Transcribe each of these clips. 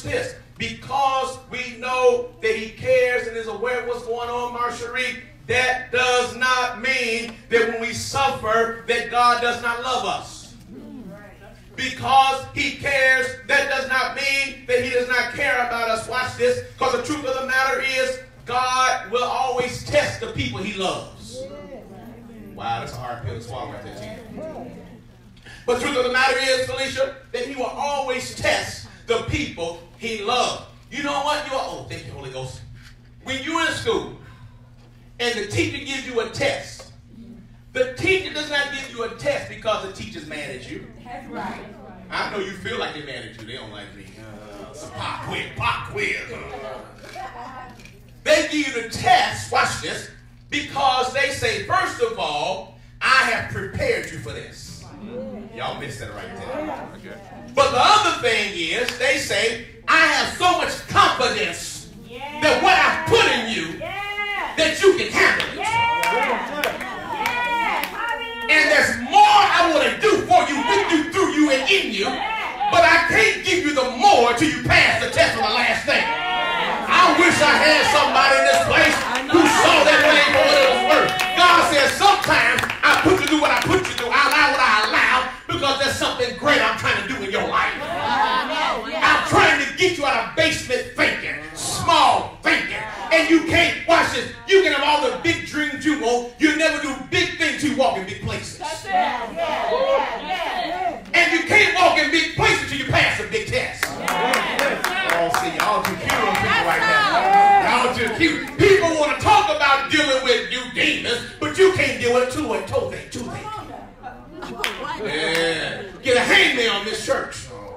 this. Because we know that he cares and is aware of what's going on, Marcherie, that does not mean that when we suffer that God does not love us. Because he cares, that does not mean that he does not care about us. Watch this. Because the truth of the matter is, God will always test the people he loves. Wow, that's a hard pill to swallow right there, Tina. But the truth of the matter is, Felicia, that he will always test the people he loves. You know what? Oh, thank you, Holy Ghost. When you're in school and the teacher gives you a test, the teacher does not give you a test because the teacher's mad at you. That's right. I know you feel like they're mad at you. They don't like me. Pop quiz. They give you the test, watch this, because they say, first of all, I have prepared you for this. Y'all missed that right there. Okay. But the other thing is, they say, I have so much confidence that what I put in you, that you can handle it. And there's more I want to do for you, with you, through you, and in you. But I can't give you the more till you pass the test on the last thing. I wish I had somebody in this place who saw that thing for what it was worth. God says sometimes I put you through what I put you through. I allow what I allow because there's something great I'm trying to do in your life. I'm trying to get you out of basement thinking, small thinking. And you can't, watch this, you can have all the big dreams you want. You'll never do big things till you walk in big places. And you can't walk in big places till you pass a big test. Oh, see, y'all too cute on people right now. Y'all too cute. People want to talk about dealing with you demons, but you can't deal with two and toe thing. Yeah. Get a hangman on this church. All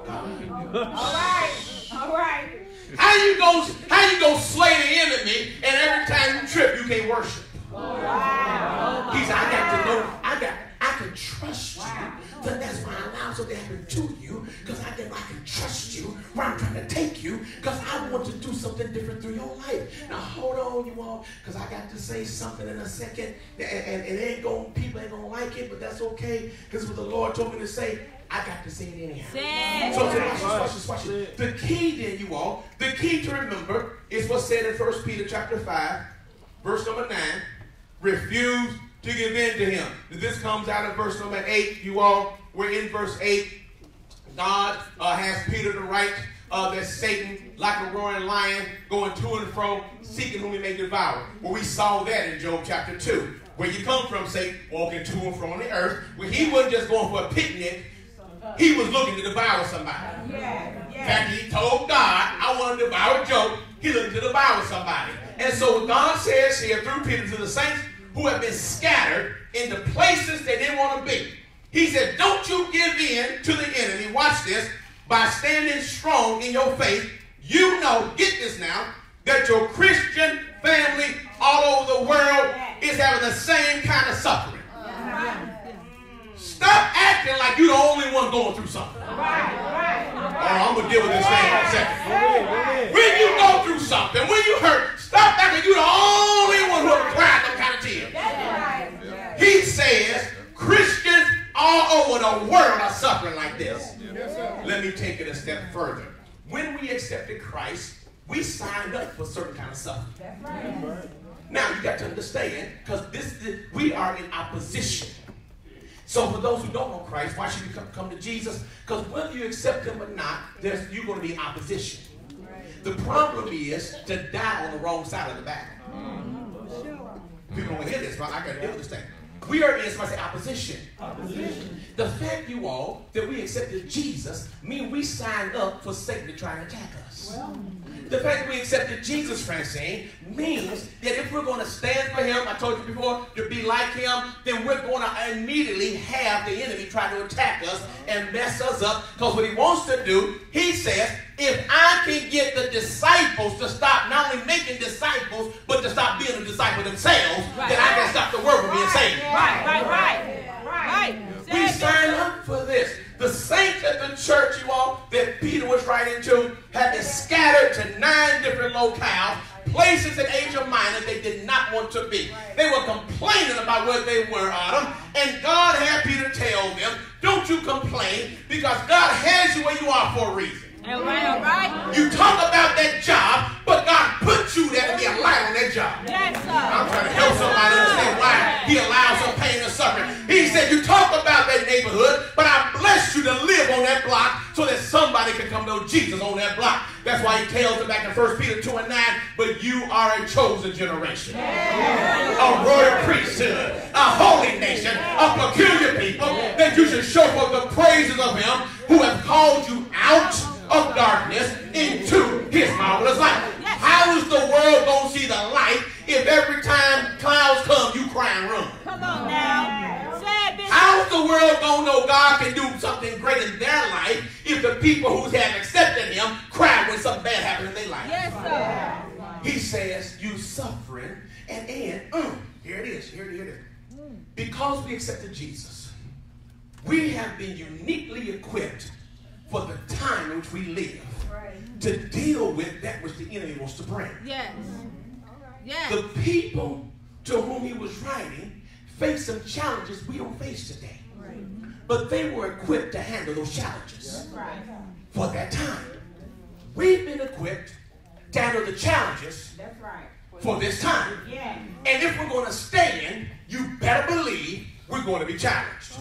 right. How you go slay the enemy and every time you trip you can't worship? Wow. He said, I got to know, I can trust you. But that's why I allow something to happen to you, because I can trust you where I'm trying to take you, because I want to do something different through your life. Now hold on, you all, because I got to say something in a second, and people ain't gonna like it, but that's okay, because what the Lord told me to say, I got to say it anyhow. So watch this. The key then, you all, the key to remember is what's said in 1 Peter chapter 5, verse number 9. Refuse to give in to him. This comes out of verse number 8, you all. We're in verse 8. God has Peter to write that Satan, like a roaring lion, going to and fro, seeking whom he may devour. Well, we saw that in Job chapter 2. Where you come from, Satan, walking to and fro on the earth, where he wasn't just going for a picnic, he was looking to devour somebody. In fact, he told God, I want to devour Job. He looking to devour somebody. And so God says here through Peter to the saints who have been scattered into places they didn't want to be. He said, don't you give in to the enemy. Watch this. By standing strong in your faith, you know, get this now, that your Christian family all over the world is having the same kind of suffering. Stop acting like you're the only one going through something. Oh, I'm going to deal with this thing in a second. When you go through something, when you hurt, stop acting like you're the only one who ever cried them kind of tears. He says Christians all over the world are suffering like this. Let me take it a step further. When we accepted Christ, we signed up for certain kind of suffering. Now, you got to understand, because we are in opposition. So for those who don't know Christ, why should you come to Jesus? Because whether you accept him or not, you're going to be in opposition. The problem is to die on the wrong side of the battle. People don't hear this, right? I got to deal with this thing. We are in, somebody say, opposition. The fact, you all, that we accepted Jesus means we signed up for Satan to try and attack us. The fact that we accepted Jesus, Francine, means that if we're going to stand for him, I told you before, to be like him, then we're going to immediately have the enemy try to attack us and mess us up. Because what he wants to do, he says, if I can get the disciples to stop not only making disciples, but to stop being a disciple themselves, then I can stop the world from being saved. Right. We sign up for this. The saints at the church, you all, that Peter was writing to, had been scattered to 9 different locales, places in Asia Minor they did not want to be. They were complaining about where they were, Adam, and God had Peter tell them, don't you complain, because God has you where you are for a reason. All right. You talk about that job, but God put you there to be a light on that job. Yes, sir. I'm trying to help somebody understand why he allows some pain and suffering. He said, you talk about that neighborhood, but I bless you to live on that block so that somebody can come know Jesus on that block. That's why he tells them back in 1 Peter 2 and 9, but you are a chosen generation, a royal priesthood, a holy nation, a peculiar people, that you should show forth the praises of him who has called you out of darkness into his marvelous light. How is the world going to see the light if every time clouds come, you cry and run? Come on now. How is the world going to know God can do something great in their life if the people who have accepted him cry when something bad happens in their life? Yes, sir. He says, you suffering, and here it is. Because we accepted Jesus, we have been uniquely equipped for the time in which we live to deal with that which the enemy wants to bring. Yes. Yes. The people to whom he was writing faced some challenges we don't face today. But they were equipped to handle those challenges for that time. We've been equipped to handle the challenges for this time. And if we're going to stand, you better believe we're going to be challenged.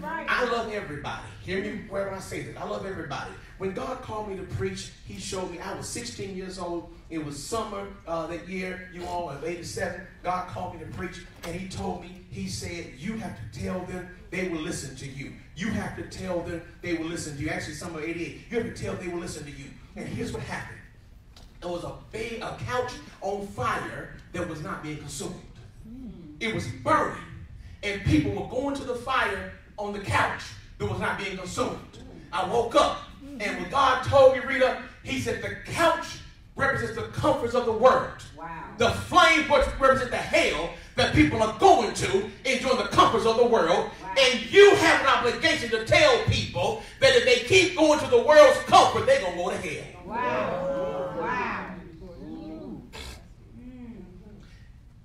I love everybody. Hear me wherever I say this. I love everybody. When God called me to preach, he showed me. I was 16 years old. It was summer that year, you all, of 87. God called me to preach, and he told me, he said, you have to tell them they will listen to you. You have to tell them they will listen to you. Actually, summer 88. You have to tell them they will listen to you. And here's what happened. There was a couch on fire that was not being consumed. It was burning. And people were going to the fire on the couch that was not being consumed. I woke up, and when God told me, Rita, he said the couch represents the comforts of the world. Wow. The flame represents the hell that people are going to enjoy the comforts of the world. Wow. And you have an obligation to tell people that if they keep going to the world's comfort, they're going to go to hell. Wow. Wow.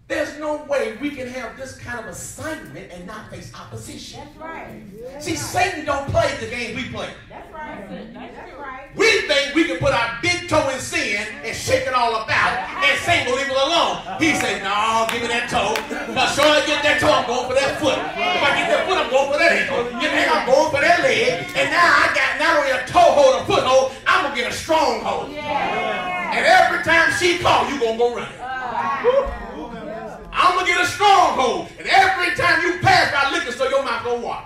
There's no way we can have this kind of assignment and not face opposition. That's right. See, Satan don't play the game we play. That's right. That's right. We think we can put our big toe in sin and shake it all about, and Satan will leave it alone. He said, no, give me that toe. If I sure I get that toe, I'm going for that foot. If I get that foot, I'm going for that ankle. You think I'm going for that leg. And now I got not only a toe hold, a foot hold, I'm going to get a strong hold. And every time she calls, you're going to go running. I'm going to get a stronghold. And every time you pass by liquor store, your mouth going to water.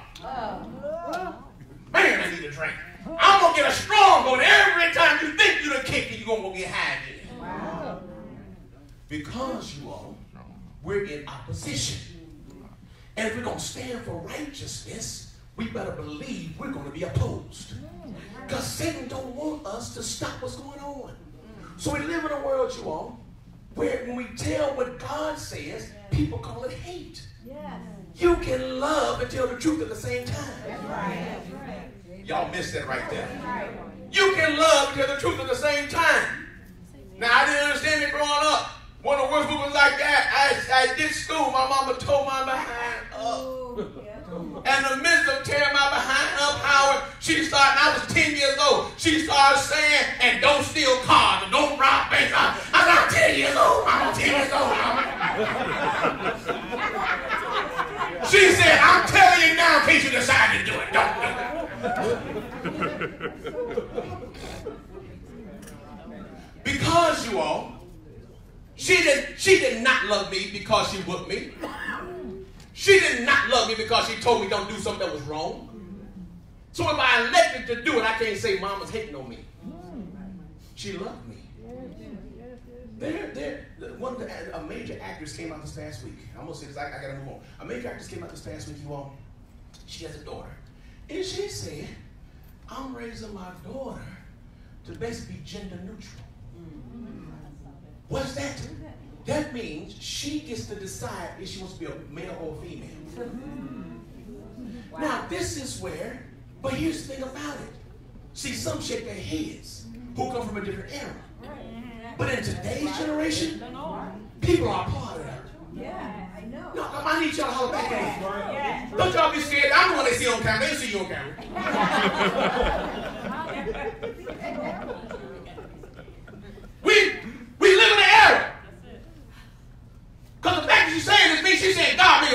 Man, I need a drink. I'm going to get a stronghold. And every time you think you're the kick, you're going to go get high again. Wow. Because you all, we're in opposition. And if we're going to stand for righteousness, we better believe we're going to be opposed. Because Satan don't want us to stop what's going on. So we live in a world, you all, where when we tell what God says, people call it hate. Yes. You can love and tell the truth at the same time. That's right. That's right. Y'all missed that right there. Right. You can love and tell the truth at the same time. Now, I didn't understand it growing up. One of the worst was like that. I did school. My mama tore my behind up. And in the midst of tearing my behind up, Howard, she started, I was 10 years old. She started saying, and don't steal cars, and don't rob banks. I said, I'm 10 years old. I'm 10 years old, mama. She said, I'm telling you now in case you decide to do it. Don't do it. Because you all, she did not love me because she whooped me. She did not love me because she told me don't do something that was wrong. So if I elected to do it, I can't say Mama's hating on me. She loved me. One of the major actors came out this past week. I'm going to say this, I got to move on. A major actress came out this past week, you all. She has a daughter. And she said, I'm raising my daughter to basically be gender neutral. What's that? That means she gets to decide if she wants to be a male or a female. Wow. Now, this is where, but here's the thing about it. See, some shake their heads who come from a different era. But in today's generation, people are part of that. Yeah, I know. No, I need y'all to holler back at me. Don't y'all be scared. I'm the one they see on camera. They see you on camera.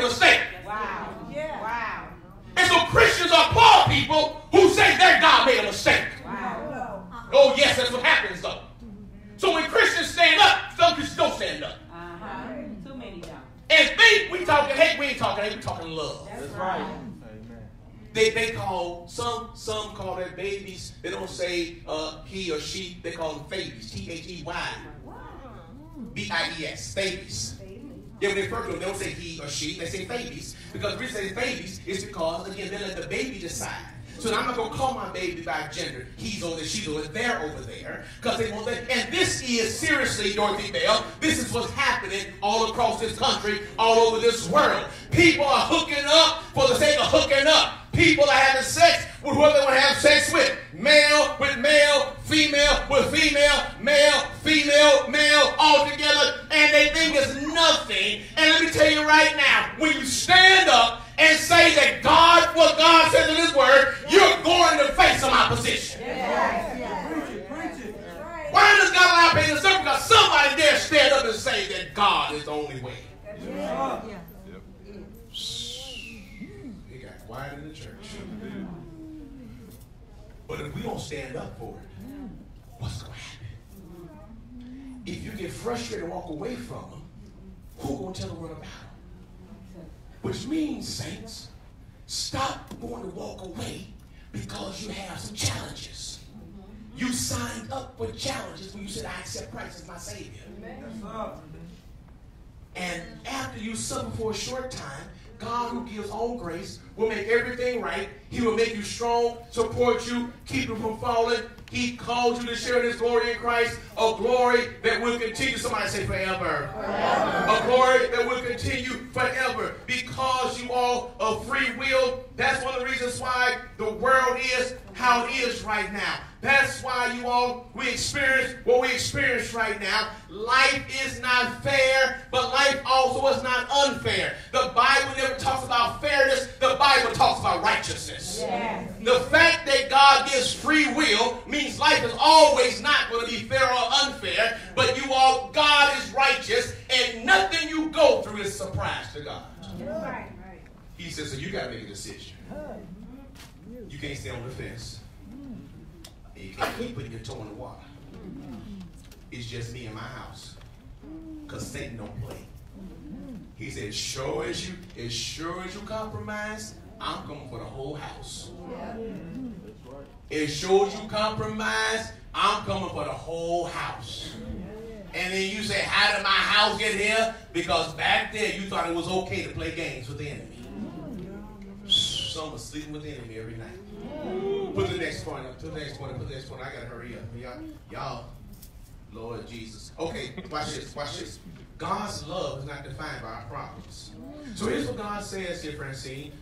mistake. Wow. Yeah. Wow. And so Christians are poor people who say their God made a mistake. Wow. Oh yes, that's what happens though. So when Christians stand up, some Christians don't stand up. Too many don't. And think we talking hate, we ain't talking hate, we talking love. That's right. They call, some call their babies, they don't say he or she, they call them babies, T-H-E-Y. B-I-E-S, babies. Yeah, when they refer to them, they don't say he or she, they say babies. Because the reason they say babies is because, again, they let the baby decide. So I'm not going to call my baby by gender. He's over there, she's over there, they're over there. Because they want that. And this is, seriously, Dorothy Bell, this is what's happening all across this country, all over this world. People are hooking up for the sake of hooking up. People are having sex with whoever they want to have sex with. Male with male, female with female, male, male, all together. And they think it's nothing. And let me tell you right now, when you stand up and say that God, what God says in his word, you're going to face some opposition. Why does God allow pain to suffer? Because somebody there stand up and say that God is the only way. It got quiet in the church. But if we don't stand up for it, what's going to happen? If you get frustrated and walk away from them, who's going to tell the world about them? Which means, saints, stop going to walk away because you have some challenges. You signed up for challenges when you said, I accept Christ as my Savior. And after you suffer for a short time, God, who gives all grace, will make everything right. He will make you strong, support you, keep you from falling. He called you to share his glory in Christ, a glory that will continue. Somebody say forever. A glory that will continue forever because you all of free will. That's one of the reasons why the world is how it is right now. That's why you all, we experience what we experience right now. Life is not fair, but life also is not unfair. The Bible never talks about fairness. The Bible talks about righteousness. Yes. The fact that God gives free will means life is always not going to be fair or unfair, but you all, God is righteous, and nothing you go through is a surprise to God. Right. He says, so you got to make a decision. You can't stay on the fence. You can't keep putting your toe in the water. It's just me and my house. Because Satan don't play. He said, as sure as you compromise, I'm coming for the whole house. As sure as you compromise, I'm coming for the whole house. And then you say, how did my house get here? Because back there you thought it was okay to play games with the enemy. Some are sleeping with the enemy every night. Put the next point up. Put the next point up. Put the next point up. I got to hurry up. Y'all, Lord Jesus. Okay, watch this. Watch this. God's love is not defined by our problems. So here's what God says here, Francine,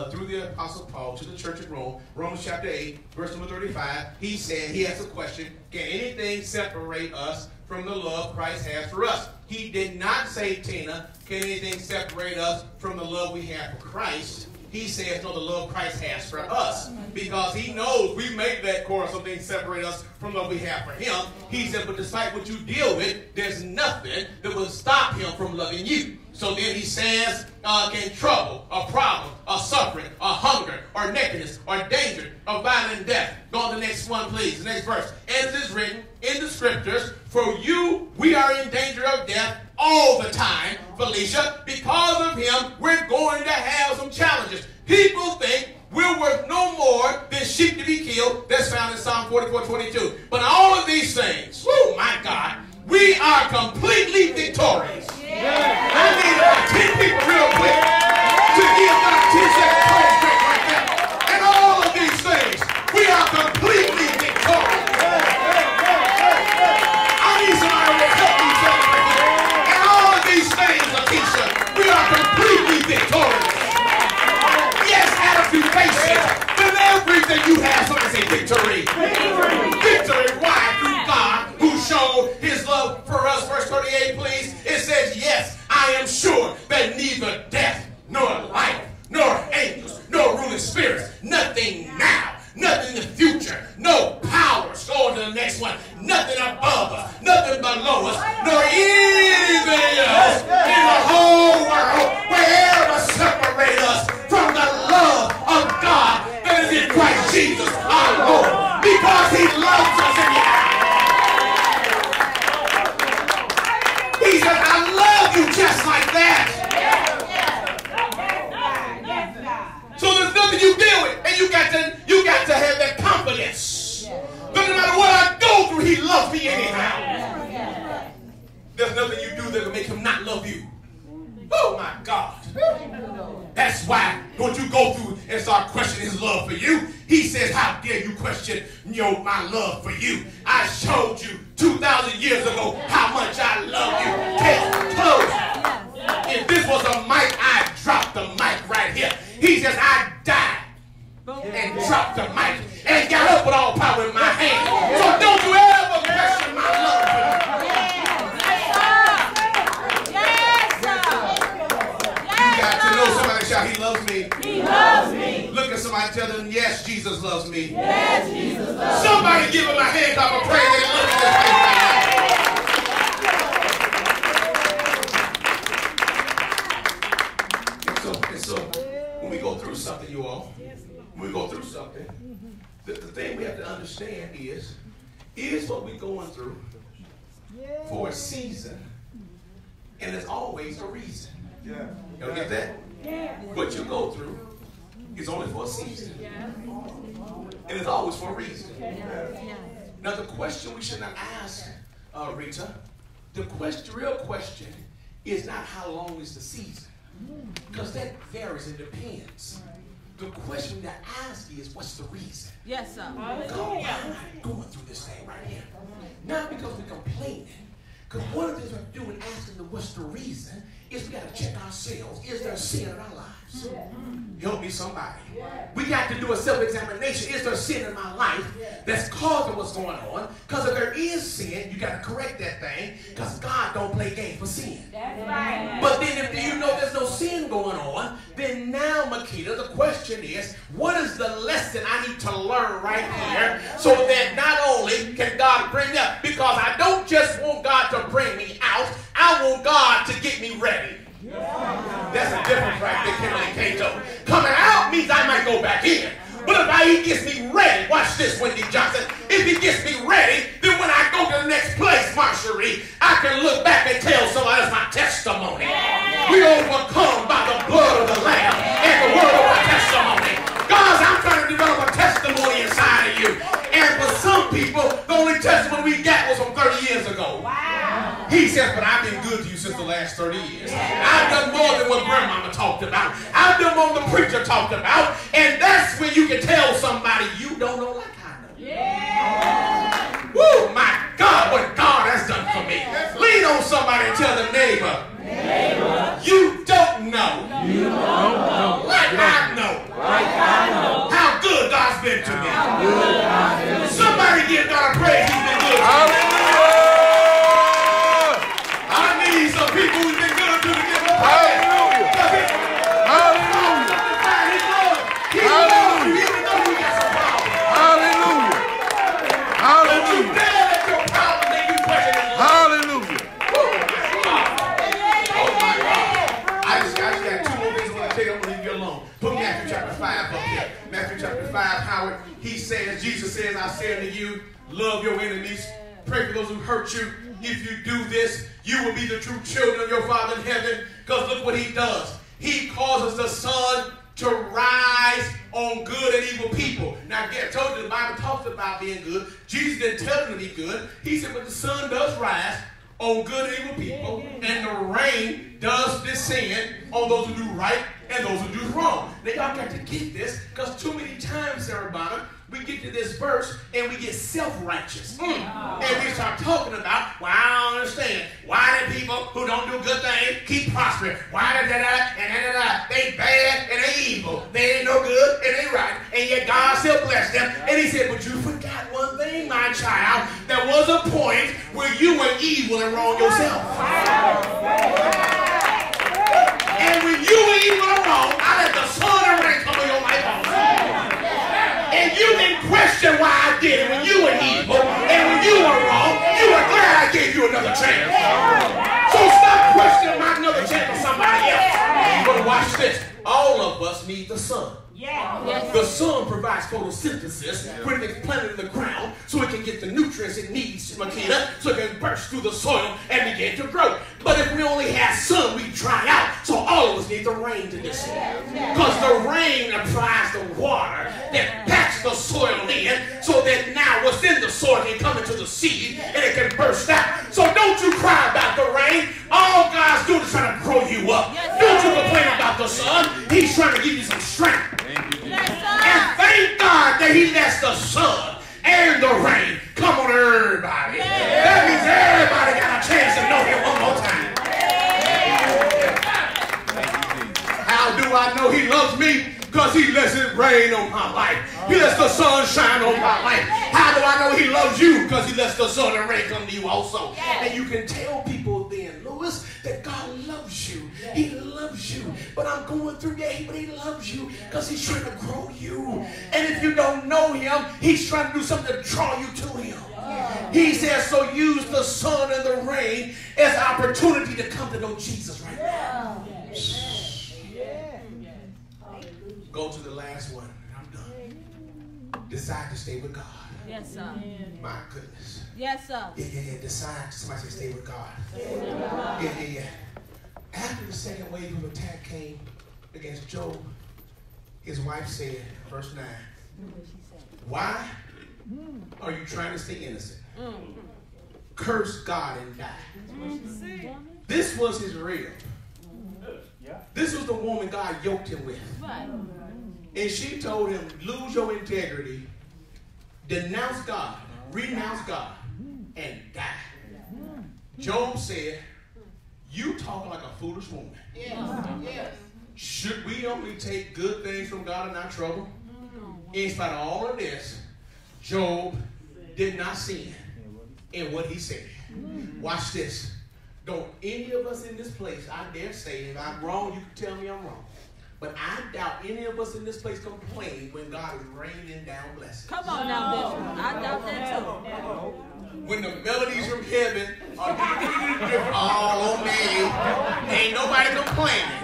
through the Apostle Paul to the church at Rome. Romans chapter 8, verse number 35. He said, he asked a question, can anything separate us from the love Christ has for us? He did not say, Tina, can anything separate us from the love we have for Christ? He says, no, the love Christ has for us. Because he knows we make that chorus, something separate us from the love we have for him. He said, but despite what you deal with, there's nothing that will stop him from loving you. So then he says, can trouble, or problem, or suffering, or hunger, or nakedness, or danger, or violent death. Go on to the next one, please. The next verse. As it is written in the scriptures, for you, we are in danger of death all the time, Felicia. Because of him, we're going to have some challenges. People think we're worth no more than sheep to be killed. That's found in Psalm 44:22. But all of these things, oh my God, we are completely victorious. Yeah. I need about 10 people real quick to give about 10 seconds praise break right there. And all of these things, we are completely victorious. I need somebody to help me celebrate here. And all of these things, Lakeisha, we are completely victorious. Yes, had a few faces, but everything you have, somebody say victory. Victory. Victory. Why? Through God, who showed his love for us. Verse 38, please. It says, yes, I am sure that neither death, nor life, nor angels, nor ruling spirits, nothing now, nothing in the future, no powers, go on to the next one, nothing above us, nothing below us, nor anything else in the whole world will ever anyhow. There's nothing you do that will make him not love you. Oh my God. That's why don't you go through and start questioning his love for you. He says, how dare you question my love for you? I showed you 2,000 years ago how much I love you. Case closed. If this was a mic, I'd drop the mic right here. He says, I died and dropped the mic and got up with all power in my hand. So don't you ever question my love for you. Somebody shout, he loves me. He loves me. Look at somebody, tell them, yes, Jesus loves me. Yes, Jesus loves me. Somebody give him a hand clap of praise. They love this place right now. And so, when we go through something, you all, when we go through something, the thing we have to understand is what we're going through for a season, and there's always a reason. Y'all get that? What you go through is only for a season. And it's always for a reason. Now the question we should not ask, Rita, the real question is not how long is the season. Because that varies and depends. The question to ask is, what's the reason? Yes, sir. God, why am I going through this thing right here? Not because we're complaining. Because one of the things we do in asking what's the reason is we got to check ourselves. Is there sin in our lives? Help me somebody. We got to do a self-examination. Is there sin in my life that's causing what's going on? Because if there is sin, you got to correct that thing, because God don't play games for sin. That's right. But then if you know there's no sin going on, then now, Makita, the question is, what is the lesson I need to learn right here so that not only can God bring me up, because I don't just want God to bring me out, I want God to get me ready. That's a difference right there, Kimberly Cato. Coming out means I might go back in. But if he gets me ready, watch this, Wendy Johnson. If he gets me ready, then when I go to the next place, Marjorie, I can look back and tell somebody that's my testimony. We overcome by the blood of the Lamb and the word of our testimony. Guys, I'm trying to develop a testimony inside of you. And for some people, the only testimony we got was from 30 years ago. He says, but I've been good to you since the last 30 years. I've done more than what grandmama talked about. I've done more than the preacher talked about. And that's when you can tell somebody you don't know like I know. Woo, my God, what God has done for me. Lean on somebody and tell the neighbor, you don't know. Like I know. How good God's been to me. Somebody give God a praise. He's been good to me. Some people who've been good to give him praise. Hallelujah. He loves you even though you got some problems. Hallelujah. Don't you dare let your problem make you question his love. Hallelujah. Oh my God. I just got 2 more things I want to tell you. I'm going to leave you alone. Put Matthew chapter 5 up here. Matthew chapter 5, Howard. He says, Jesus says, I say unto you, love your enemies. Pray for those who hurt you. If you do this, you will be the true children of your Father in heaven. Because look what he does. He causes the sun to rise on good and evil people. Now, I told you the Bible talks about being good. Jesus didn't tell them to be good. He said, but the sun does rise on good and evil people. And the rain does descend on those who do right and those who do wrong. Now, y'all got to get this. Because too many times, everybody, we get to this verse and we get self-righteous. And we start talking about, well, I don't understand. Why do people who don't do good things keep prospering? Why they bad and they evil. They ain't no good and they right. And yet God still bless them. And he said, but you forgot one thing, my child. There was a point where you were evil and wrong yourself. And when you were evil and wrong, I let the sun and rain come on your life. And you didn't question why I did it when you were evil. And when you were wrong, you were glad I gave you another chance. So stop questioning my another chance for somebody else. But watch this. All of us need the sun. The sun provides photosynthesis when it's planted in the ground so it can get the nutrients it needs, Makita, so it can burst through the soil and begin to grow. But if we only have sun, we dry out. So all of us need the rain to descend. Because the rain applies the water that backs cast the soil in so that now what's in the soil can come into the seed and it can burst out. So don't you cry about the rain. All God's doing is trying to grow you up. Don't you complain about the sun. He's trying to give you some strength. And thank God that he lets the sun and the rain come on everybody. That means everybody got a chance to know him one more time. How do I know he loves me? Because he lets it rain on my life. He lets the sun shine on my life. How do I know he loves you? Because he lets the sun and rain come to you also. And you can tell people then, Lewis, that God loves you. He loves you. But I'm going through that, but he loves you because he's trying to grow you. And if you don't know him, he's trying to do something to draw you to him. He says, so use the sun and the rain as an opportunity to come to know Jesus right now. Go to the last one, and I'm done. Decide to stay with God. Yes, sir. My goodness. Yes, sir. Yeah. Decide. Somebody say stay with God. Yeah. After the second wave of attack came against Job, his wife said, verse 9, why are you trying to stay innocent? Curse God and die. This was his real. This was the woman God yoked him with. And she told him, lose your integrity, denounce God, renounce God, and die. Job said, you talk like a foolish woman. Should we only take good things from God and not trouble? In spite of all of this, Job did not sin in what he said. Watch this. Don't any of us in this place, I dare say, if I'm wrong, you can tell me I'm wrong. But I doubt any of us in this place complain when God is raining down blessings. Come on now, Bishop. I doubt that too. When the melodies from heaven are all on me, ain't nobody complaining.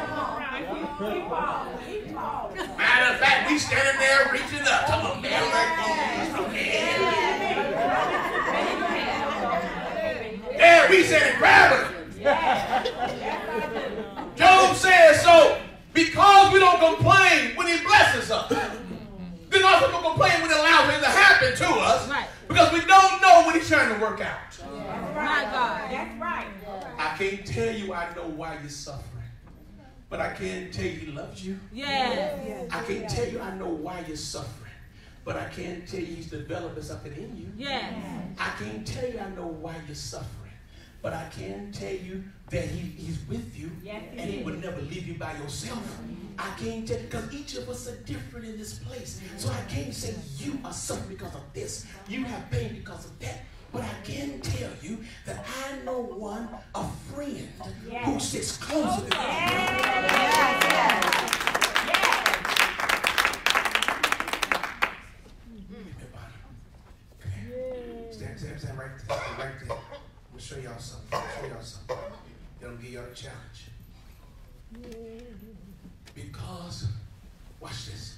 Matter of fact, we standing there reaching up. Come on, man, like from heaven. Yeah, we said it, grab it. Job says so. Because we don't complain when he blesses us. Then also don't complain when he allows it to happen to us. Right. Because we don't know what he's trying to work out. My God. That's right. I can't tell you I know why you're suffering. But I can tell you he loves you. Yes. I can't tell you I know why you're suffering. But I can tell you he's developing something in you. Yes. I can't tell you I know why you're suffering. But I can tell you that he's with you, and he would never leave you by yourself. I can't tell you, because each of us are different in this place. So I can't say you are suffering because of this. You have pain because of that. But I can tell you that I know one, a friend, who sits closer to Stand right there. I'm going to show y'all something. Then I'm going to give y'all a challenge. Because, watch this.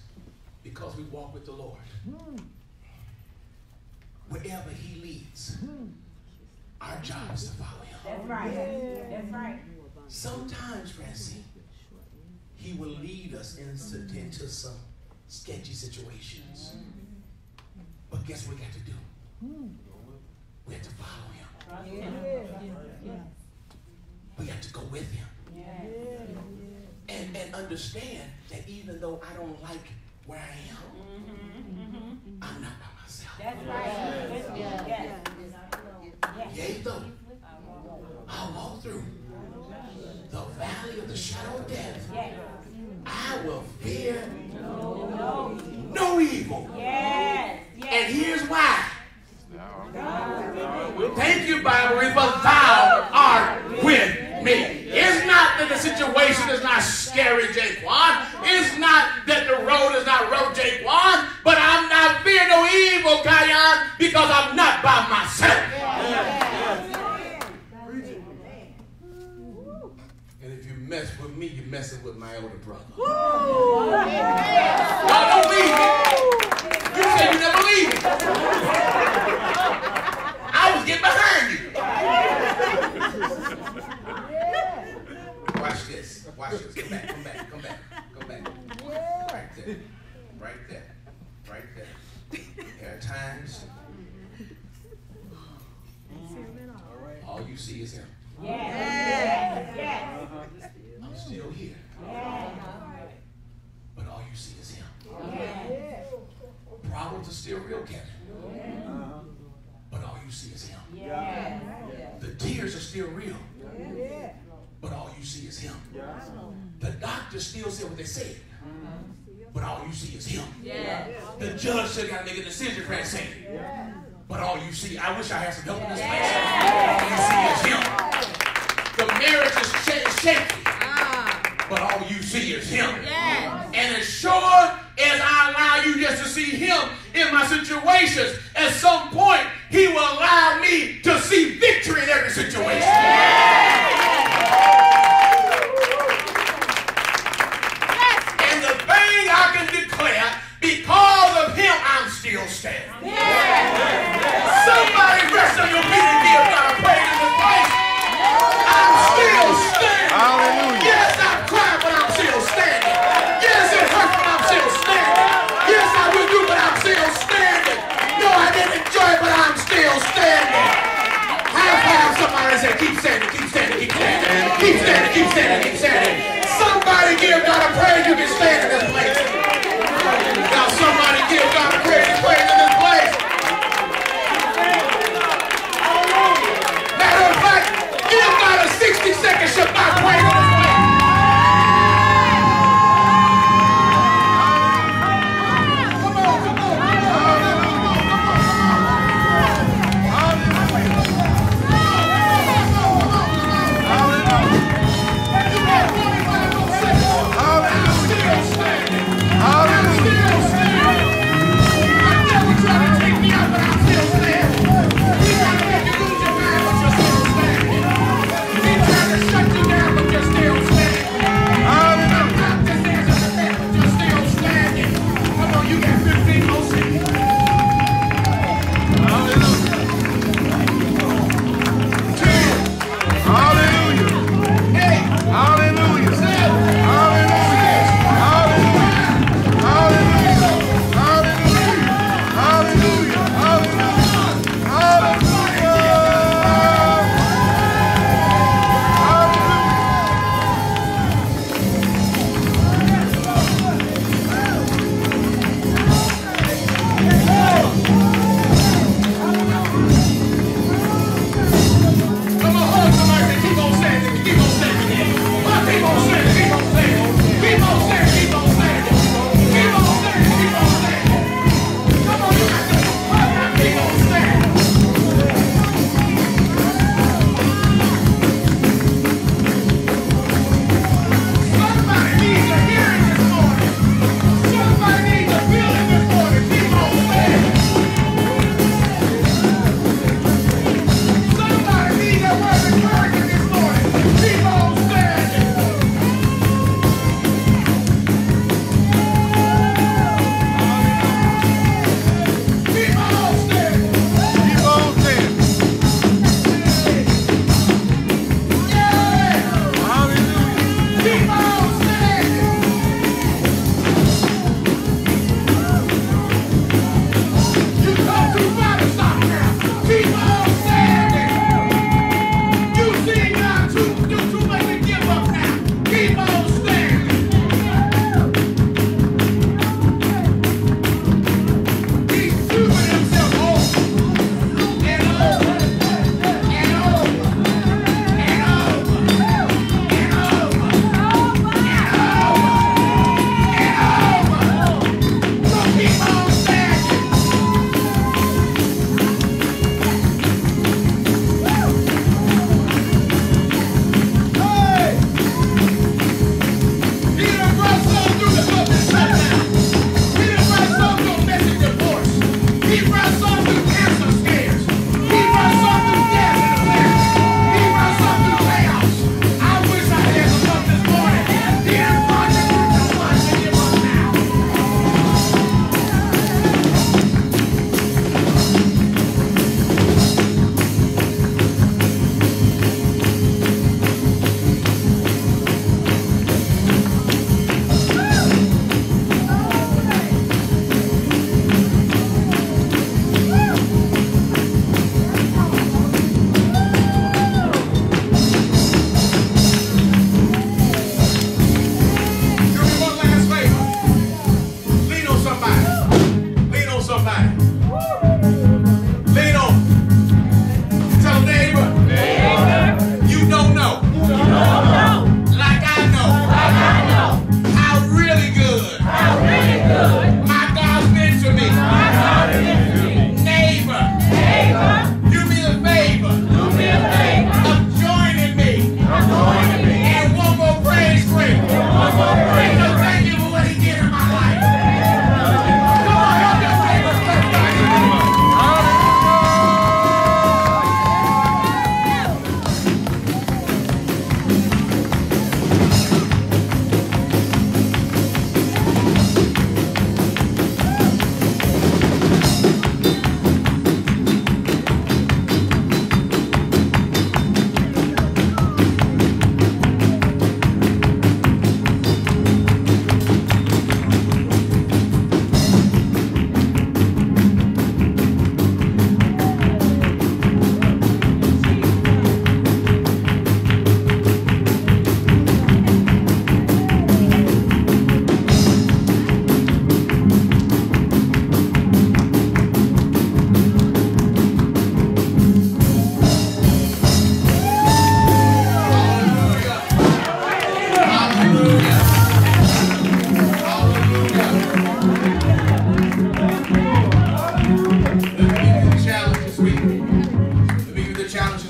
Because we walk with the Lord. Wherever he leads, our job is to follow him. That's right. That's right. Sometimes, Francine, he will lead us into some sketchy situations. But guess what we got to do? We have to follow him. We have to go with him. And understand that even though I don't like where I am, I'm not by myself. That's right. Yea, though I walk through the valley of the shadow of death, I will fear no evil. And here's why. Thank you, Bible, for thou art with me. It's not that the situation is not scary, Jaquan. It's not that the road is not rough, Jaquan. But I'm not fear no evil, Kayan, because I'm not by myself. And if you mess with me, you're messing with my older brother. Y'all don't leave me. You say you never leave me. I was getting behind you. Watch this. Watch this. Come back. Right there. Right there. All you see is him. Yes. I'm still here. But all you see is him. Problems are still real, Kevin. But all you see is him. The tears are still real. But all you see is him. The doctor still said what they said. But all you see is him. The judge still got to make a decision for that saying. But all you see, I wish I had some help in this place. All you see is him. The marriage is shaky. But all you see is him. And as sure as I allow you just to see him in my situations, at some point, he will allow me to see victory in every situation. And the thing I can declare, because of him, I'm still standing. Somebody rest on your feet and give God a praise in this place. I'm still standing. Hallelujah. Yes, I've cried, but I'm still standing. Yes, it hurt, but I'm still standing. Yes, I will do, but I'm still standing. No, I didn't enjoy it, but I'm still standing. High five somebody and say, keep standing, keep standing, keep standing, keep standing, keep standing, keep standing. Somebody give God a praise, you can stand in this place. Now somebody give God a praise in this place. Matter of fact, give God a 60-second Shabbat praise in this place. Come on, come on, come on.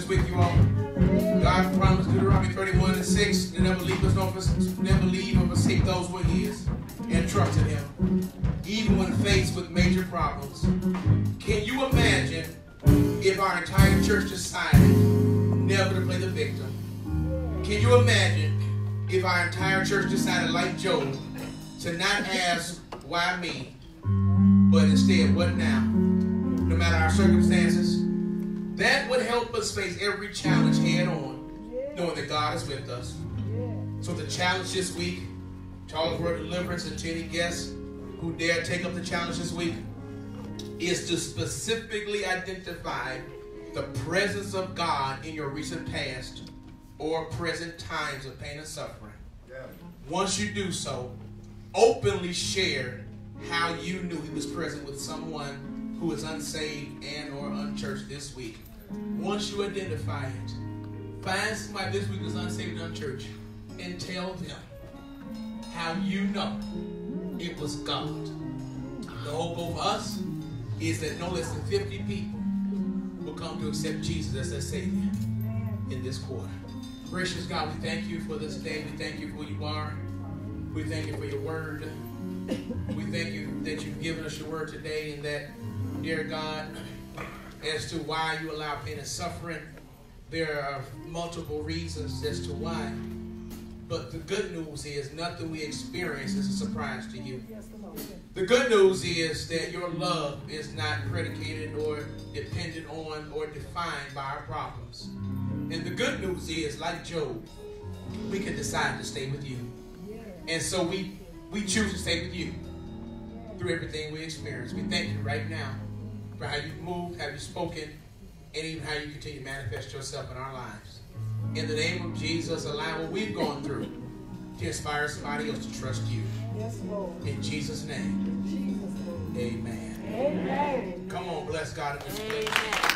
week, you all. God promised Deuteronomy 31:6 to never leave us, never leave or forsake those who He is, and trust in Him, even when faced with major problems. Can you imagine if our entire church decided never to play the victim? Can you imagine if our entire church decided, like Job, to not ask, why me, but instead, what now? No matter our circumstances, that would help us face every challenge head on, knowing that God is with us. So the challenge this week, to all of our deliverance and to any guests who dare take up the challenge this week, is to specifically identify the presence of God in your recent past or present times of pain and suffering. Once you do so, openly share how you knew He was present with someone who is unsaved and or unchurched this week. Once you identify it, find somebody this week who's unsaved and unchurched and tell them how you know it was God. The hope of us is that no less than 50 people will come to accept Jesus as their Savior in this quarter. Gracious God, we thank you for this day. We thank you for who you are. We thank you for your word. We thank you that you've given us your word today, and that, dear God, as to why you allow pain and suffering, there are multiple reasons as to why. But the good news is nothing we experience is a surprise to you. The good news is that your love is not predicated or dependent on or defined by our problems. And the good news is, like Job, we can decide to stay with you. And so we choose to stay with you through everything we experience. We thank you right now for how you've moved, how you've spoken, and even how you continue to manifest yourself in our lives. In the name of Jesus, allow what we've gone through to inspire somebody else to trust you. Yes, Lord. In Jesus' name. Jesus' name. Amen. Amen. Come on, bless God in this place. Amen.